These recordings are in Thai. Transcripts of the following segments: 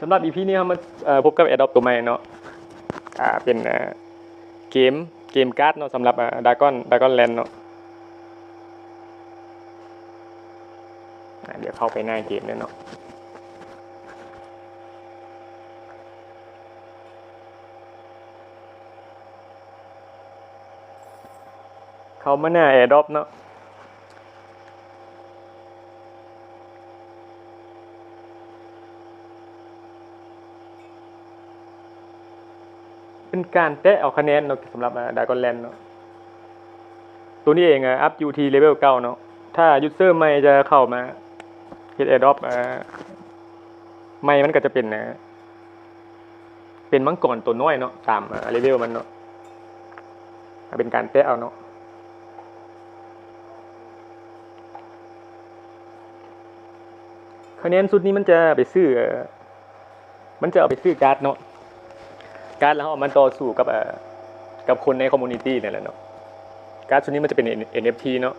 สำหรับ EP นี้เรามาพบกับ Adopt ตัวใหม่เนาะเป็นเกมการ์ดเนาะสำหรับDragon Land เนาะเดี๋ยวเข้าไปหน้าเกมเนาะเข้ามาหน้า Adopt เนาะเป็นการแตะเอาคะแนนเนาะสำหรับDragon Land เนาะตัวนี้เองอัพ UT level 9เนาะถ้า user ใหม่จะเข้ามาเฮ็ด Adopt ใหม่มันก็จะเป็นมังกรตัวน้อยเนาะตามเลเวลมันเนาะเป็นการแตะเอาเนาะคะแนนสุดนี้มันจะไปซื้อเอาไปซื้อการ์ดเนาะการ์ดแล้วเอามันต่อสู้กับคนในคอมมูนิตี้นี่แหละเนาะการ์ดชุดนี้มันจะเป็น NFT เนาะ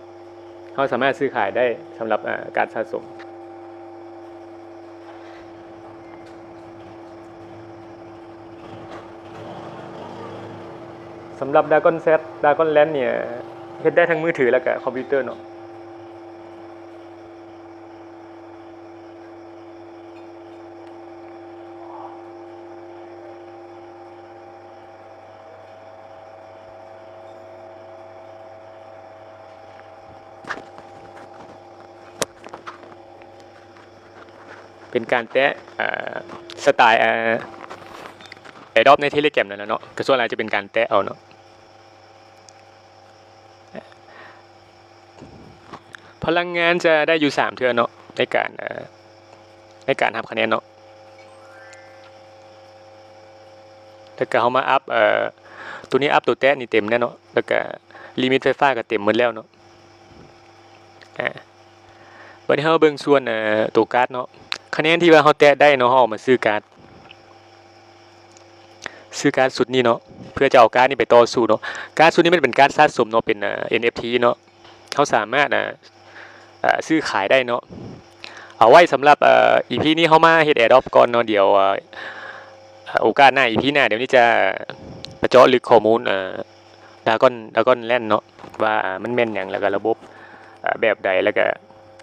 เขาสามารถซื้อขายได้สำหรับการสะสมสำหรับ Dragon Land เนี่ยเฮ็ดได้ทั้งมือถือแล้วก็คอมพิวเตอร์เนาะเป็นการแตะสไตล์Adopt ใน Telegram นั่นแหละเนาะก็ส่วนใหญ่จะเป็นการแตะเอาเนาะพลังงานจะได้อยู่3เทื่อเนาะในการทำคะแนนเนาะแล้วก็เฮามาอัพตัวนี้อัพตัวแตะนี่เต็มแน่เนาะแล้วก็ลิมิตไฟฟ้าก็เต็มหมดแล้วเนาะบัดนี้เฮาเบิ่งส่วนตัวการ์ดเนาะคะแนนที่ว่าเฮาแตะได้เนาะเฮาเอามาซื้อการ์ดสุดนี้เนาะเพื่อจะเอาการ์ดนี้ไปต่อสู้เนาะการ์ดสุดนี้มันเป็นการ์ดสะสมเนาะเป็น NFT เนาะเขาสามารถซื้อขายได้เนาะเอาไว้สำหรับ EP นี้เขามาเฮ็ด Adopt ก่อนเนาะเดี๋ยวโอกาสหน้า EP หน้าเดี๋ยวนี้จะเจาะลึกข้อมูลDragon Land เนาะว่ามันแม่นหยังแล้วก็ระบบแบบใดแล้วก็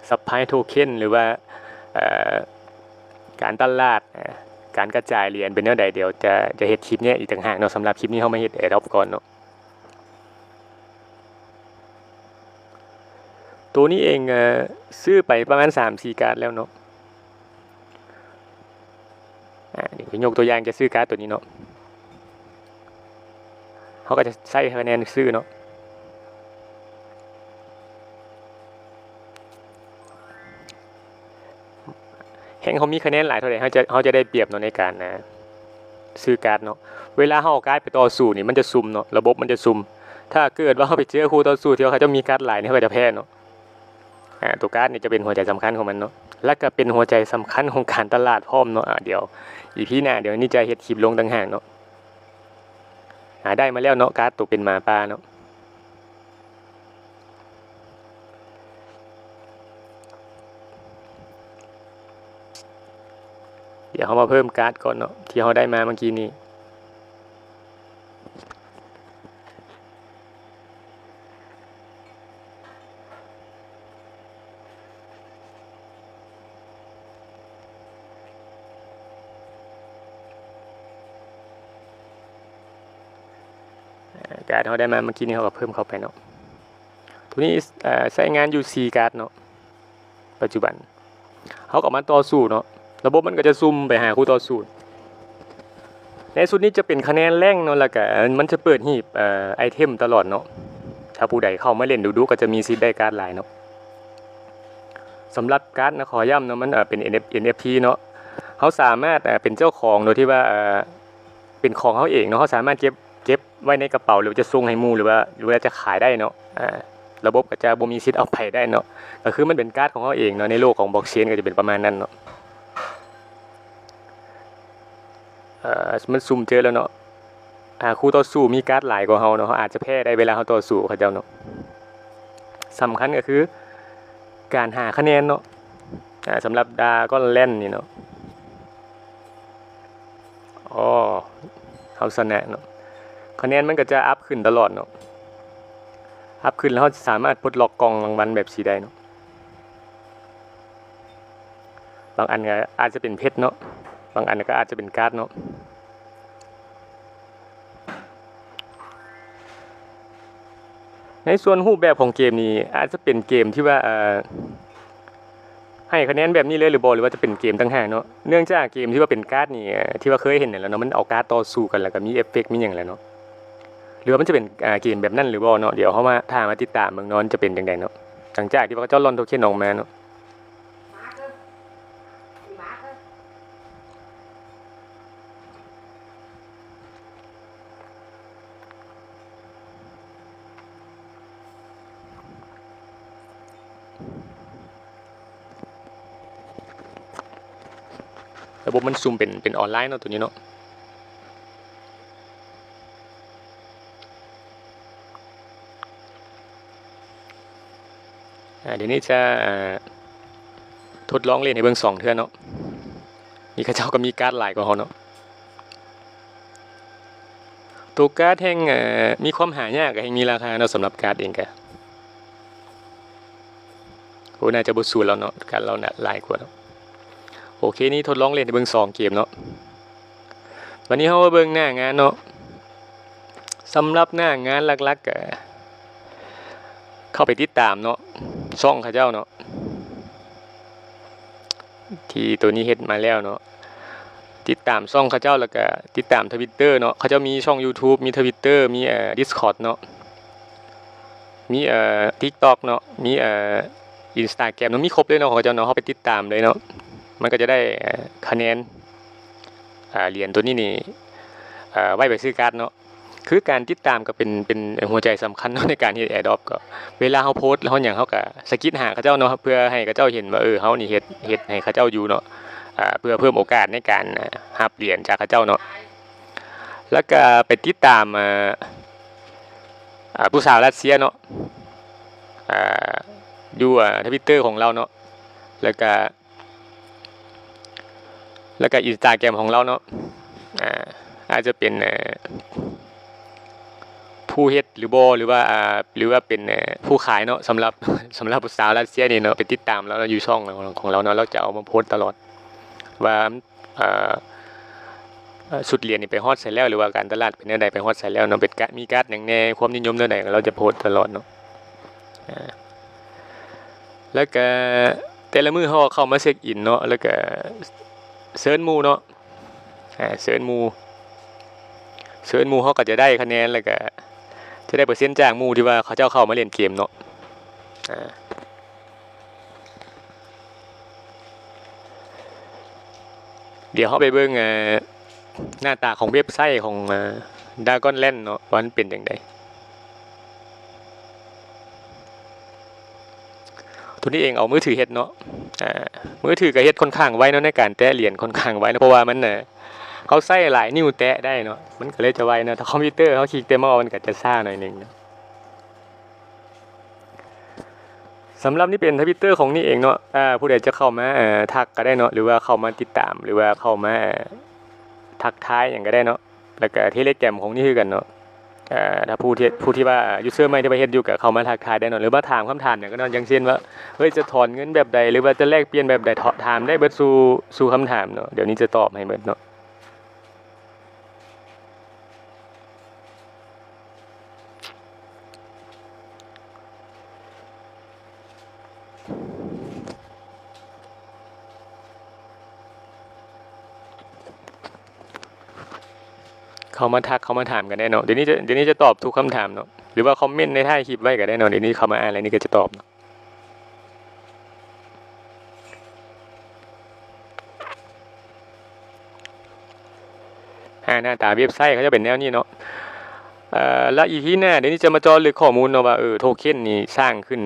ซัพพลายโทเค็นหรือว่าการตลาดการกระจายเหรียญเป็นแนวใดเดี๋ยวจะเฮ็ดคลิปเนี้ยอีกต่างหากเนาะสำหรับคลิปนี้เฮามาเฮ็ด Adopt ก่อนเนาะตัวนี้เองซื้อไปประมาณ 3-4 การ์ดแล้วเนาะเดี๋ยวยกตัวอย่างจะซื้อการ์ดตัวนี้เนาะเขาก็จะใส่คะแนนซื้อเนาะแห่งเขามีคะแนนหลายเท่าไหร่เขาจะได้เปรียบเนาะในการซื้อการ์ดเนาะเวลาเขาเอาการ์ดไปต่อสู้นี่มันจะซุ่มเนาะระบบมันจะซุ่มถ้าเกิดว่าเขาไปเจอคู่ต่อสู้ที่เขาจะมีการ์ดหลายนี่เขาก็จะแพ้เนาะตัวการ์ดนี่จะเป็นหัวใจสำคัญของมันเนาะและก็เป็นหัวใจสำคัญของการตลาดพร้อมเนาะเดี๋ยวEPหน้าเดี๋ยวนี้จะเฮ็ดคลิปลงต่างหากเนาะได้มาแล้วเนาะการ์ดตกเป็นหมาป่าเนาะเดี๋ยวเขามาเพิ่มการ์ดก่อนเนาะที่เขาได้มาเมื่อกี้นี้การ์ดเขาได้มาเมื่อกี้นี้เขาก็เพิ่มเข้าไปเนาะตัวนี้ใช้งานอยู่4การ์ดเนาะปัจจุบันเขาก็มาต่อสู้เนาะระบบมันก็จะซุ่มไปหาคู่ต่อสู้ในสุดนี้จะเป็นคะแนนแรงเนาะแล้วก็มันจะเปิดหีบไอเทมตลอดเนาะถ้าผู้ใดเข้ามาเล่นดูก็จะมีสิทธิ์ได้การ์ดหลายเนาะสำหรับการ์ดนะขอย้ำเนาะมันเป็น NFT เนาะเขาสามารถเป็นเจ้าของโดยที่ว่าเป็นของเขาเองเนาะเขาสามารถเก็บไว้ในกระเป๋าหรือจะส่งให้หมู่หรือว่าจะขายได้เนาะระบบก็จะบ่มีสิทธิ์เอาไปได้เนาะก็คือมันเป็นการ์ดของเขาเองเนาะในโลกของบล็อกเชนก็จะเป็นประมาณนั้นเนาะมันซุ่มเจอแล้วเนาะคู่ต่อสู้มีการ์ดหลายกว่าเฮาเนาะเขาอาจจะแพ้ได้เวลาเขาต่อสู้เขาเจ้าเนาะสำคัญก็คือการหาคะแนนเนาะสำหรับDragon Landนี่เนาะ เขาชนะเนาะคะแนนมันก็จะอัพขึ้นตลอดเนาะอัพขึ้นแล้วเราสามารถปลดล็อกกล่องรางวัลแบบสีได้เนาะบางอันก็อาจจะเป็นเพชรเนาะบางอันก็อาจจะเป็นการ์ดเนาะในส่วนรูปแบบของเกมนี้อาจจะเป็นเกมที่ว่าให้คะแนนแบบนี้เลยหรือบ่หรือว่าจะเป็นเกมต่างหากเนาะเนื่องจากเกมที่ว่าเป็นการ์ดนี่ที่ว่าเคยเห็นนั่นแหละเนาะมันเอาการ์ดต่อสู้กันแล้วก็มีเอฟเฟกต์มีหยังแหละเนาะหรือว่ามันจะเป็นเกมแบบนั้นหรือบ่เนาะเดี๋ยวเฮามาถ้ามาติดตามเบิ่งเนาะจะเป็นจังไดเนาะหลังจากที่ว่าเจ้าลอนโทเค็นออกมาเนาะระบบมันซูมเป็นออนไลน์เนาะตัวนี้เนาะเดี๋ยวนี้จะทดลองเล่นให้เบิ่ง2เทื่อเนาะนี่เขาเจ้าก็มีการ์ดหลายกว่าเฮาเนาะตัวการ์ดแห่งมีความหายากกับแห่งมีราคาเนาะสำหรับการ์ดเองก็โหน่าจะบ่สู้แล้วเนาะการ์ดเราน่ะหลายกว่าเนาะโอเคนี่ทดลองเล่นให้เบิ่ง2เกมเนาะวันนี้เฮามาเบิ่งหน้างานเนาะสำหรับหน้างานหลักๆก็เข้าไปติดตามเนาะช่องเขาเจ้าเนาะที่ตัวนี้เฮ็ดมาแล้วเนาะติดตามช่องเขาเจ้าแล้วก็ติดตาม Twitter เนาะเขาเจ้ามีช่อง YouTube มี Twitter มีDiscord เนาะมีTikTok เนาะมีInstagram เนาะมีครบเลยเนาะของเขาเจ้าเนาะเฮาไปติดตามเลยเนาะมันก็จะได้คะแนนเหรียญตัวนี้นี่ไว้ไปซื้อการ์ดเนาะคือการติดตามก็เป็นหัวใจสำคัญเนาะในการเฮ็ด Airdrop ก็เวลาเฮาโพสต์แล้วเฮาหยังเฮาก็สะกิดหาเขาเจ้าเนาะเพื่อให้เขาเจ้าเห็นว่าเฮานี่เฮ็ดให้เขาเจ้าอยู่เนาะเพื่อเพิ่มโอกาสในการรับเหรียญจากเขาเจ้าเนาะแล้วก็ไปติดตามผู้สาวรัสเซียเนาะอยู่Twitter ของเราเนาะแล้วก็Instagram ของเราเนาะอาจจะเป็นผู้เฮ็ดหรือบ่หรือว่าเป็นผู้ขายเนาะสำหรับผู้สาวรัสเซียนี่เนาะไปติดตามแล้วอยู่ช่องของเราเนาะเราจะเอามาโพสต์ตลอดว่าสุดเหรียญนี่ไปฮอดใส่แล้วหรือว่าการตลาดเป็นแนวใดไปฮอดใส่แล้วเนาะเป็นมีการ์ดหยังแน่ความนิยมแนวใดเราจะโพสต์ตลอดเนาะแล้วก็แต่ละมื้อเฮาเข้ามาเช็คอินเนาะแล้วก็เซิร์ชหมู่เนาะเซิร์ชหมู่เฮาก็จะได้คะแนนแล้วก็จะได้เปอร์เซ็นต์จากหมู่ที่ว่าเขาเจ้าเข้ามาเล่นเกมเนาะเดี๋ยวเฮาไปเบิ่งหน้าตาของเว็บไซต์ของ Dragonland เนาะว่ามันเป็นจังได๋ตัวนี้เองเอามือถือเฮ็ดเนาะมือถือก็เฮ็ดค่อนข้างไวเนาะในการแตะเหรียญค่อนข้างไวนะเพราะว่ามันเขาใช้หลายนิ้วแตะได้เนาะมันก็เลยจะไวเนาะถ้าคอมพิวเตอร์เขาคลิกแต่เมาส์มันก็จะช้าหน่อยนึงสำหรับนี่เป็น Twitter ของนี่เองเนาะผู้ใดจะเข้ามาทักก็ได้เนาะหรือว่าเข้ามาติดตามหรือว่าเข้ามาทักทายหยังก็ได้เนาะแล้วก็ Telegram ของนี่คือกันเนาะถ้าผู้ที่ว่ายูเซอร์ใหม่ที่ไปเฮ็ดอยู่ก็เข้ามาทักทายได้เนาะหรือว่าถามคำถามหยังก็เนาะอย่างเช่นว่าเฮ้ยจะถอนเงินแบบใดหรือว่าจะแลกเปลี่ยนแบบใดถามได้เบิดสู่คำถามเนาะเดี๋ยวนี้จะตอบให้เบิดเนาะเข้ามาทักเข้ามาถามกันได้เนาะเดี๋ยวนี้จะตอบทุกคำถามเนาะหรือว่าคอมเมนต์ในท้ายคลิปไว้ก็ได้เนาะเดี๋ยวนี้เข้ามาอ่านอะไรนี่ก็จะตอบเนาะหน้าตาเว็บไซต์เขาจะเป็นแนวนี้เนาะแล้ว EP หน้าเดี๋ยวนี้จะมาเจาะลึกข้อมูลเนาะว่าโทเค็นนี่สร้างขึ้น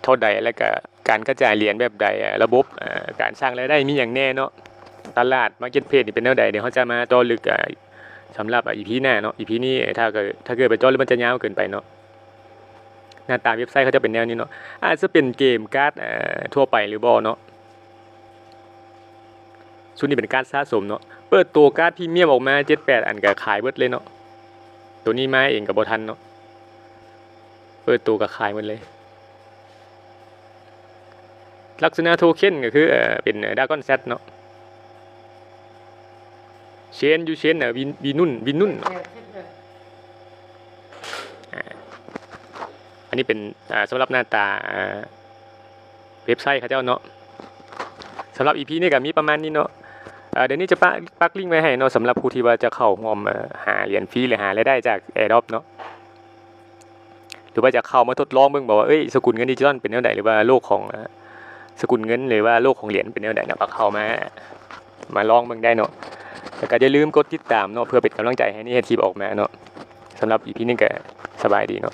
เท่าใดแล้วก็การกระจายเหรียญแบบใดระบบการสร้างรายได้มีหยังแน่เนาะตลาด Marketplace นี่เป็นแนวใดเดี๋ยวเขาจะมาเจาะลึกสำหรับEP หน้าเนาะ EP นี้ถ้าเกิดไปเจาะลึกมันจะยาวเกินไปเนาะหน้าตาเว็บไซต์เขาจะเป็นแนวนี้เนาะอาจจะเป็นเกมการ์ดทั่วไปหรือบ่เนาะ ส่วนนี้เป็นการสะสมเนาะเปิดตัวการ์ดพรีเมียมออกมา7-8อันก็ขายเบิดเลยเนาะตัวนี้มาเองก็บ่ทันเนาะเปิดตัวก็ขายหมดเลยลักษณะโทเค็นก็คือเป็นดากอนแซดเนาะเชนยูเชนวินุ่นอันนี้เป็นสำหรับหน้าตาเว็บไซต์เขาเจ้าเนาะสำหรับ EP นี้ก็มีประมาณนี้เนาะเดี๋ยวนี้จะปักลิงก์ไว้ให้เนาะสำหรับผู้ที่ว่าจะเข้างอมหาเหรียญฟรีหรือหารายได้จาก Airdrop เนาะหรือว่าจะเข้ามาทดลองเบิ่งบอกว่าสกุลเงินดิจิทัลเป็นแนวใดหรือว่าโลกของสกุลเงินหรือว่าโลกของเหรียญเป็นแนวใดเนาะก็เข้ามาลองเบิ่งได้เนาะแล้วก็อย่าลืมกดติดตามเนาะเพื่อเป็นกำลังใจให้นี่เฮ็ดคลิปออกมาเนาะสำหรับ EP นี้ก็สบายดีเนาะ